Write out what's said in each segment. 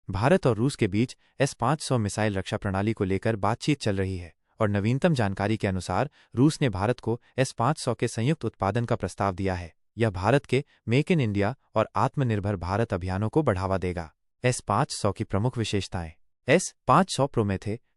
भारत और रूस के बीच S-500 मिसाइल रक्षा प्रणाली को लेकर बातचीत चल रही है और नवीनतम जानकारी के अनुसार रूस ने भारत को S-500 के संयुक्त उत्पादन का प्रस्ताव दिया है। यह भारत के मेक इन इंडिया और आत्मनिर्भर भारत अभियानों को बढ़ावा देगा। S-500 की प्रमुख विशेषताएं। S-500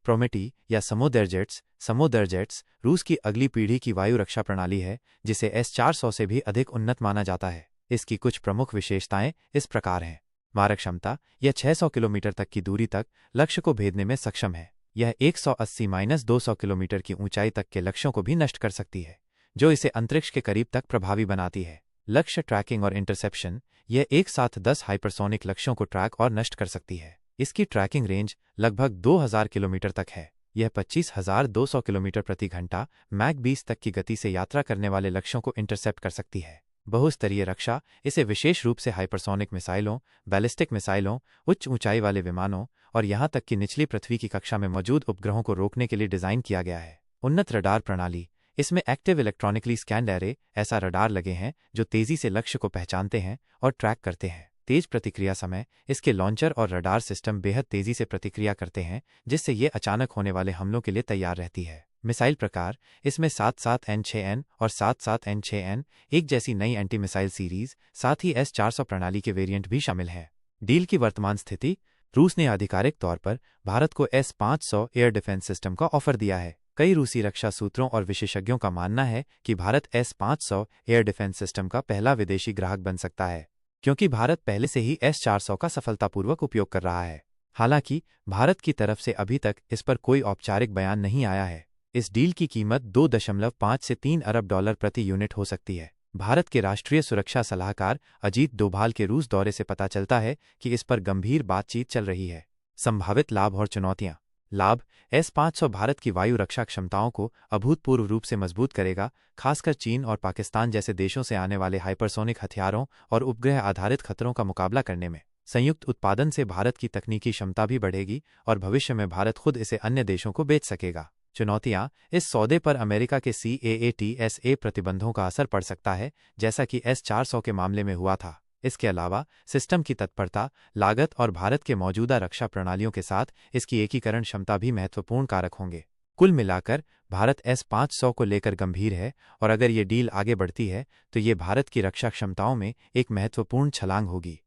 प्रोमेटी या समोदरजेट्स रूस की अगली पीढ़ी की वायु रक्षा प्रणाली है, जिसे S-400 से भी अधिक उन्नत माना जाता है। इसकी कुछ प्रमुख विशेषताएं इस प्रकार हैं। मारक क्षमता। यह 600 किलोमीटर तक की दूरी तक लक्ष्य को भेदने में सक्षम है। यह 180-200 किलोमीटर की ऊंचाई तक के लक्ष्यों को भी नष्ट कर सकती है, जो इसे अंतरिक्ष के करीब तक प्रभावी बनाती है। लक्ष्य ट्रैकिंग और इंटरसेप्शन। यह एक साथ 10 हाइपरसोनिक लक्ष्यों को ट्रैक और नष्ट कर सकती है। इसकी ट्रैकिंग रेंज लगभग 2000 किलोमीटर तक है। यह 25,200 किलोमीटर प्रति घंटा मैक 20 तक की गति से यात्रा करने वाले लक्ष्यों को इंटरसेप्ट कर सकती है। बहुस्तरीय रक्षा। इसे विशेष रूप से हाइपरसोनिक मिसाइलों, बैलिस्टिक मिसाइलों, उच्च ऊंचाई वाले विमानों और यहां तक कि निचली पृथ्वी की कक्षा में मौजूद उपग्रहों को रोकने के लिए डिजाइन किया गया है। उन्नत रडार प्रणाली। इसमें एक्टिव इलेक्ट्रॉनिकली स्कैन्ड एरे ऐसा रडार लगे हैं जो तेजी से लक्ष्य को पहचानते हैं और ट्रैक करते हैं। तेज प्रतिक्रिया समय। इसके लॉन्चर और रडार सिस्टम बेहद तेजी से प्रतिक्रिया करते हैं, जिससे ये अचानक होने वाले हमलों के लिए तैयार रहती है। मिसाइल प्रकार। इसमें 77N6N और 77N6N एक जैसी नई एंटी मिसाइल सीरीज, साथ ही S-400 प्रणाली के वेरिएंट भी शामिल हैं। डील की वर्तमान स्थिति। रूस ने आधिकारिक तौर पर भारत को S-500 एयर डिफेंस सिस्टम का ऑफर दिया है। कई रूसी रक्षा सूत्रों और विशेषज्ञों का मानना है कि Bharat S-500 air defence system का पहला विदेशी ग्राहक बन सकता है, क्योंकि भारत पहले से ही S-400 का सफलतापूर्वक उपयोग कर रहा है। हालांकि भारत की तरफ से अभी तक इस पर कोई औपचारिक बयान नहीं आया है। इस डील की कीमत 2.5 से 3 अरब डॉलर प्रति यूनिट हो सकती है। भारत के राष्ट्रीय सुरक्षा सलाहकार अजीत डोभाल के रूस दौरे से पता चलता है कि इस पर गंभीर बातचीत चल रही है। संभावित लाभ और चुनौतियां। लाभ। S-500 भारत की वायु रक्षा क्षमताओं को अभूतपूर्व रूप से मजबूत करेगा, खासकर चीन और पाकिस्तान जैसे देशों से आने वाले हाइपरसोनिक हथियारों और उपग्रह आधारित खतरों का मुकाबला करने में। संयुक्त उत्पादन से भारत की तकनीकी क्षमता भी बढ़ेगी और भविष्य में भारत खुद इसे अन्य देशों को बेच सकेगा। चुनौतियां। इस सौदे पर अमेरिका के CAATSA प्रतिबंधों का असर पड़ सकता है, जैसा कि S-400 के मामले में हुआ था। इसके अलावा सिस्टम की तत्परता, लागत और भारत के मौजूदा रक्षा प्रणालियों के साथ इसकी एकीकरण क्षमता भी महत्वपूर्ण कारक होंगे। कुल मिलाकर भारत S-500 को लेकर गंभीर है और अगर ये डील आगे बढ़ती है तो ये भारत की रक्षा क्षमताओं में एक महत्वपूर्ण छलांग होगी।